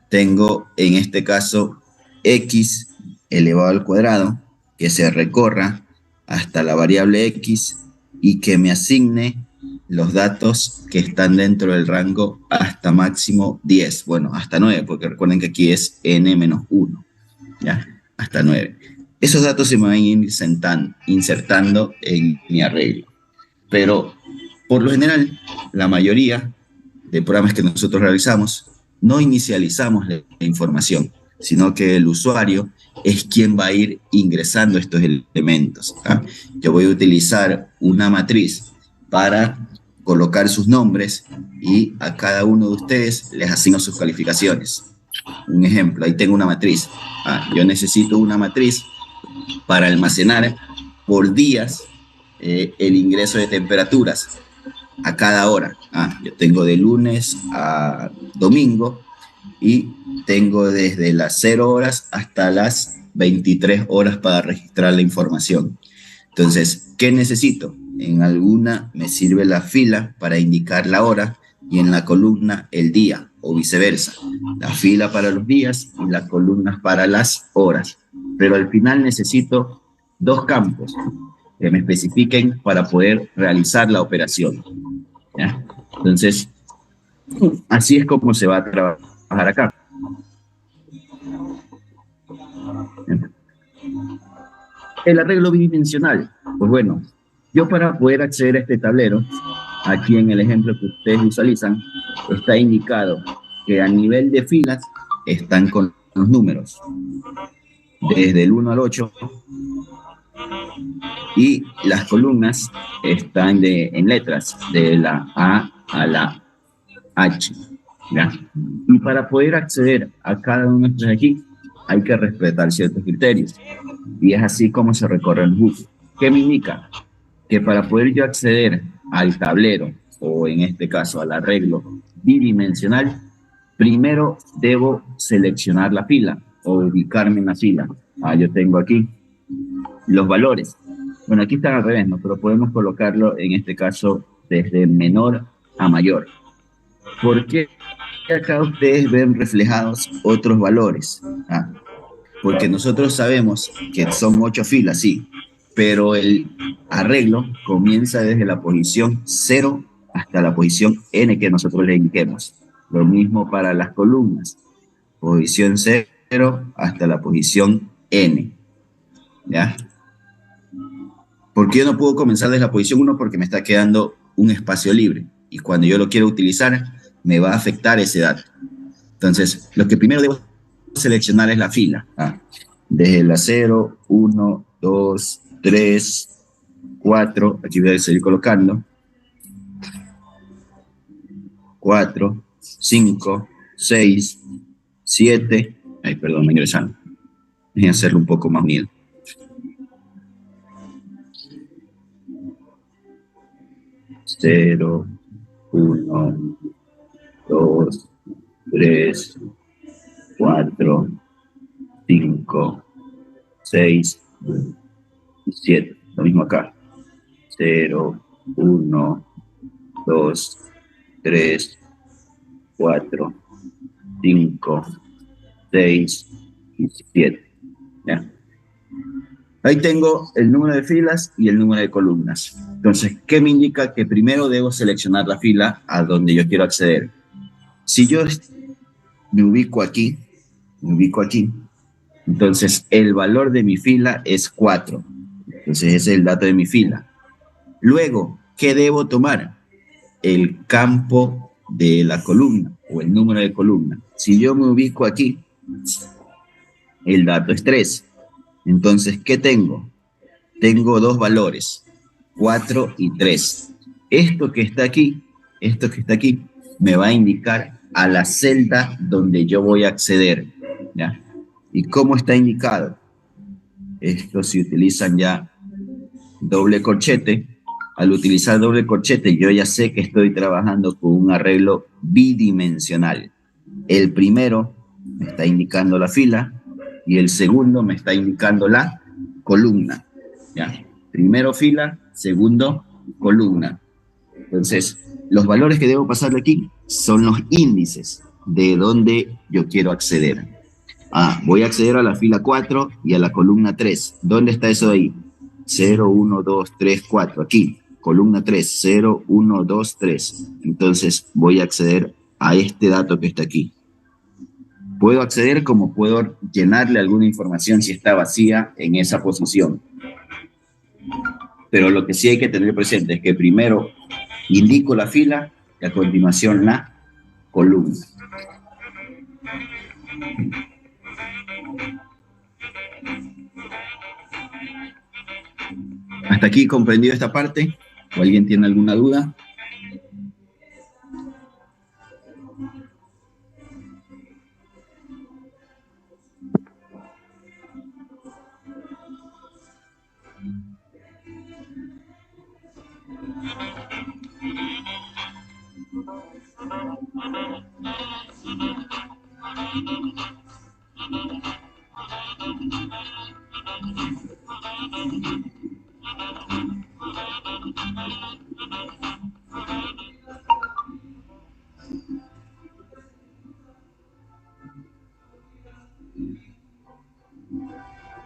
Speaker 1: Tengo en este caso x elevado al cuadrado que se recorra hasta la variable x y que me asigne los datos que están dentro del rango hasta máximo 10. Bueno, hasta 9, porque recuerden que aquí es n-1, ¿ya? Hasta 9. Esos datos se me van a ir insertando en mi arreglo. Pero, por lo general, la mayoría de programas que nosotros realizamos, no inicializamos la información, sino que el usuario es quien va a ir ingresando estos elementos, ¿ah? Yo voy a utilizar una matriz para colocar sus nombres y a cada uno de ustedes les asigno sus calificaciones. Un ejemplo, ahí tengo una matriz. Yo necesito una matriz para almacenar por días el ingreso de temperaturas a cada hora. Yo tengo de lunes a domingo y tengo desde las 0 horas hasta las 23 horas para registrar la información. Entonces, ¿qué necesito? En alguna me sirve la fila para indicar la hora y en la columna el día o viceversa. La fila para los días y las columnas para las horas. Pero al final necesito dos campos que me especifiquen para poder realizar la operación. ¿Ya? Entonces, así es como se va a trabajar acá. El arreglo bidimensional. Pues bueno, yo para poder acceder a este tablero, aquí en el ejemplo que ustedes visualizan, está indicado que a nivel de filas están con los números, desde el 1 al 8, y las columnas están en letras, de la A a la H. ¿Ya? Y para poder acceder a cada uno de estos de aquí, hay que respetar ciertos criterios. Y es así como se recorre el bus. ¿Qué me indica? Que para poder yo acceder al tablero, o en este caso al arreglo bidimensional, primero debo seleccionar la fila o ubicarme en la fila. Yo tengo aquí los valores. Bueno, aquí están al revés, ¿no? Pero podemos colocarlo en este caso desde menor a mayor. ¿Por qué acá ustedes ven reflejados otros valores? Porque nosotros sabemos que son 8 filas, sí, pero el arreglo comienza desde la posición 0 hasta la posición N que nosotros le indiquemos. Lo mismo para las columnas, posición 0 hasta la posición N. ¿Ya? Porque yo no puedo comenzar desde la posición 1 porque me está quedando un espacio libre. Y cuando yo lo quiero utilizar, me va a afectar ese dato. Entonces, lo que primero debo seleccionar es la fila. Desde la 0, 1, 2, 3, 4. Aquí voy a seguir colocando. 4, 5, 6, 7. Ay, perdón, me ingresaron. Voy a hacerlo un poco más unido. 0, 1, 2, 3, 4, 5, 6 y 7. Lo mismo acá. 0, 1, 2, 3, 4, 5, 6 y 7. ¿Ya? Ahí tengo el número de filas y el número de columnas. Entonces, ¿qué me indica? Que primero debo seleccionar la fila a donde yo quiero acceder. Si yo me ubico aquí, entonces el valor de mi fila es 4. Entonces ese es el dato de mi fila. Luego, ¿qué debo tomar? El campo de la columna o el número de columna. Si yo me ubico aquí, el dato es 3. Entonces, ¿qué tengo? Tengo dos valores, 4 y 3. Esto que está aquí, me va a indicar a la celda donde yo voy a acceder. ¿Ya? ¿Y cómo está indicado? Esto se utilizan ya doble corchete. Al utilizar doble corchete, yo ya sé que estoy trabajando con un arreglo bidimensional. El primero me está indicando la fila y el segundo me está indicando la columna. ¿Ya? Primero fila, segundo columna. Entonces, los valores que debo pasarle aquí son los índices de donde yo quiero acceder. Voy a acceder a la fila 4 y a la columna 3. ¿Dónde está eso de ahí? 0, 1, 2, 3, 4. Aquí, columna 3, 0, 1, 2, 3. Entonces, voy a acceder a este dato que está aquí. Puedo acceder como puedo llenarle alguna información si está vacía en esa posición. Pero lo que sí hay que tener presente es que primero indico la fila y a continuación la columna. ¿Hasta aquí comprendido esta parte? ¿O alguien tiene alguna duda?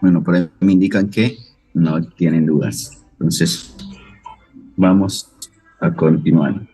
Speaker 1: Bueno, por ahí me indican que no tienen dudas. Entonces, vamos a continuar.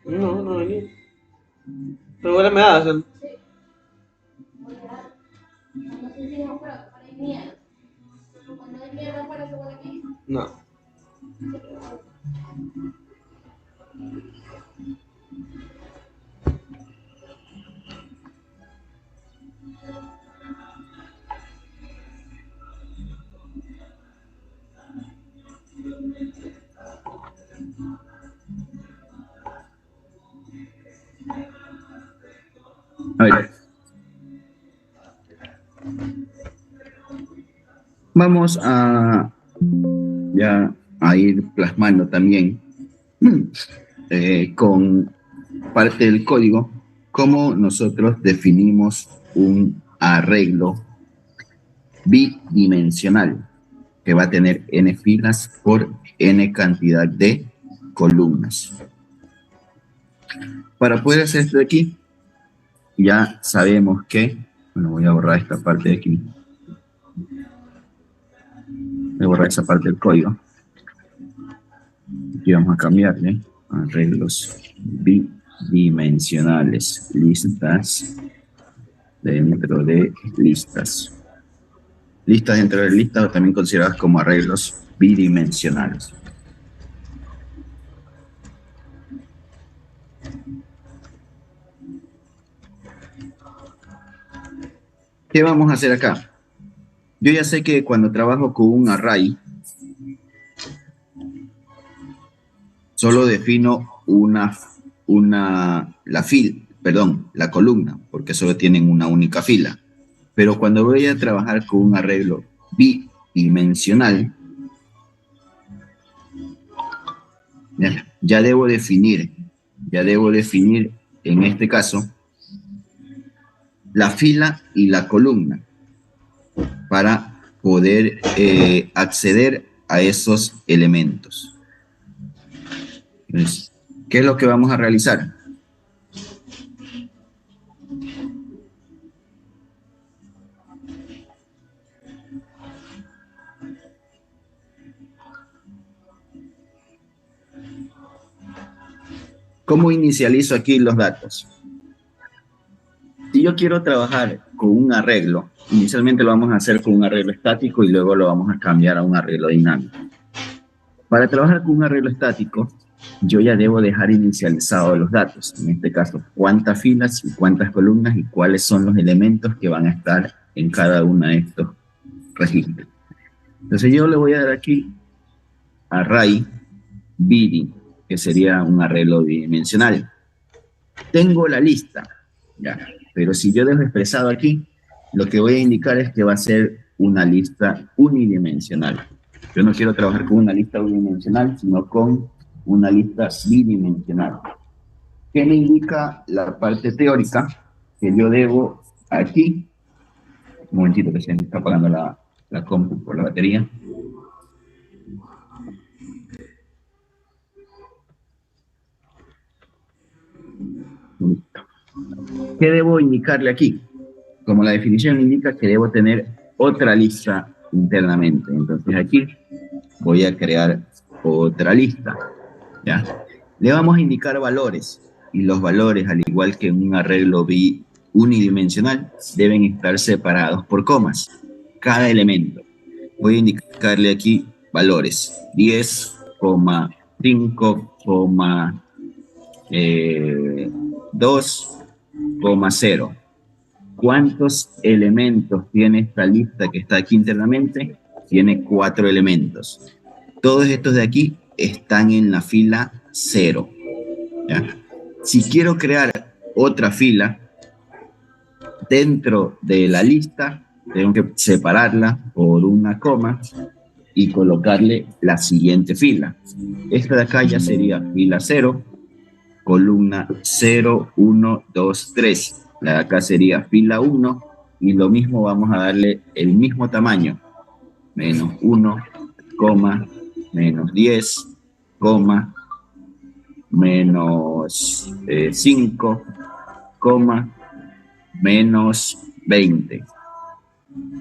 Speaker 4: No, no venía. Pero ahora me hacen. No.
Speaker 1: A ver. Vamos ya a ir plasmando también con parte del código cómo nosotros definimos un arreglo bidimensional que va a tener n filas por n cantidad de columnas. Para poder hacer esto de aquí, ya sabemos que, bueno, voy a borrar esta parte de aquí. Voy a borrar esa parte del código. Aquí vamos a cambiarle arreglos bidimensionales, listas dentro de listas. Listas dentro de listas, o también consideradas como arreglos bidimensionales. ¿Qué vamos a hacer acá? Yo ya sé que cuando trabajo con un array, solo defino la columna, porque solo tienen una única fila. Pero cuando voy a trabajar con un arreglo bidimensional, ya debo definir en este caso la fila y la columna para poder acceder a esos elementos. Entonces, ¿qué es lo que vamos a realizar? ¿Cómo inicializo aquí los datos? Si yo quiero trabajar con un arreglo, inicialmente lo vamos a hacer con un arreglo estático y luego lo vamos a cambiar a un arreglo dinámico. Para trabajar con un arreglo estático, yo ya debo dejar inicializados los datos. En este caso, cuántas filas y cuántas columnas y cuáles son los elementos que van a estar en cada uno de estos registros. Entonces yo le voy a dar aquí array bidi, que sería un arreglo bidimensional. Tengo la lista, ya, pero si yo dejo expresado aquí, lo que voy a indicar es que va a ser una lista unidimensional. Yo no quiero trabajar con una lista unidimensional, sino con una lista bidimensional. ¿Qué me indica la parte teórica? Que yo debo aquí, un momentito que se me está apagando la compu por la batería. Listo. ¿Qué debo indicarle aquí? Como la definición indica que debo tener otra lista internamente. Entonces aquí voy a crear otra lista. ¿Ya? Le vamos a indicar valores. y los valores, al igual que en un arreglo unidimensional, deben estar separados por comas. Cada elemento. Voy a indicarle aquí valores. 10,5,2,0. ¿Cuántos elementos tiene esta lista que está aquí internamente? Tiene 4 elementos. Todos estos de aquí están en la fila 0. ¿Ya? Si quiero crear otra fila dentro de la lista, tengo que separarla por una coma y colocarle la siguiente fila. Esta de acá ya sería fila 0, columna 0, 1, 2, 3. La de acá sería fila 1 y lo mismo vamos a darle el mismo tamaño. Menos 1, menos 10, menos 5, menos 20.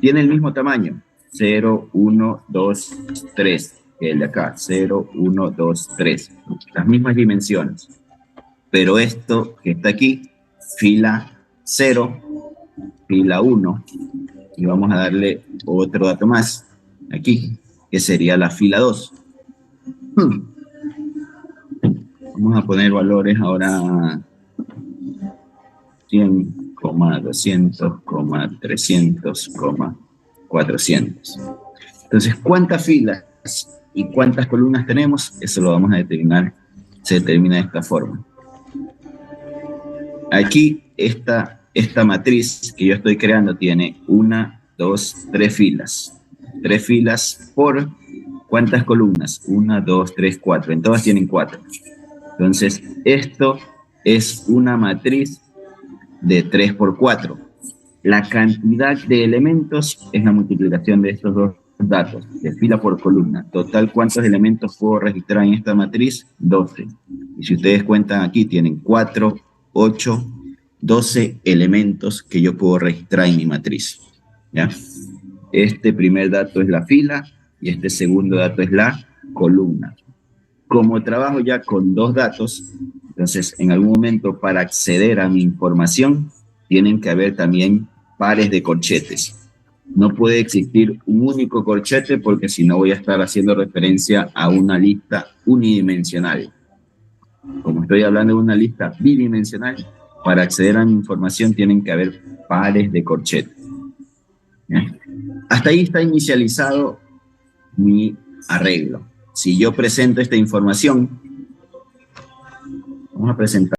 Speaker 1: Tiene el mismo tamaño. 0, 1, 2, 3. El de acá. 0, 1, 2, 3. Las mismas dimensiones. Pero esto que está aquí, fila 0, fila 1. Y vamos a darle otro dato más. Aquí, que sería la fila 2. Vamos a poner valores ahora 100, 200, 300, 400. Entonces, ¿cuántas filas y cuántas columnas tenemos? Eso lo vamos a determinar. Se determina de esta forma. Aquí, esta matriz que yo estoy creando tiene 1, 2, 3 filas. 3 filas por ¿cuántas columnas? 1, 2, 3, 4. En todas tienen 4. Entonces, esto es una matriz de 3 por 4. La cantidad de elementos es la multiplicación de estos dos datos, de fila por columna. Total, ¿cuántos elementos puedo registrar en esta matriz? 12. Y si ustedes cuentan aquí, tienen 4, 8, 12 elementos que yo puedo registrar en mi matriz. ¿Ya? Este primer dato es la fila y este segundo dato es la columna. Como trabajo ya con 2 datos, entonces en algún momento para acceder a mi información tienen que haber también pares de corchetes. No puede existir un único corchete porque si no voy a estar haciendo referencia a una lista unidimensional. Como estoy hablando de una lista bidimensional, para acceder a mi información tienen que haber pares de corchetes. ¿Ya? Hasta ahí está inicializado mi arreglo. Si yo presento esta información, vamos a presentar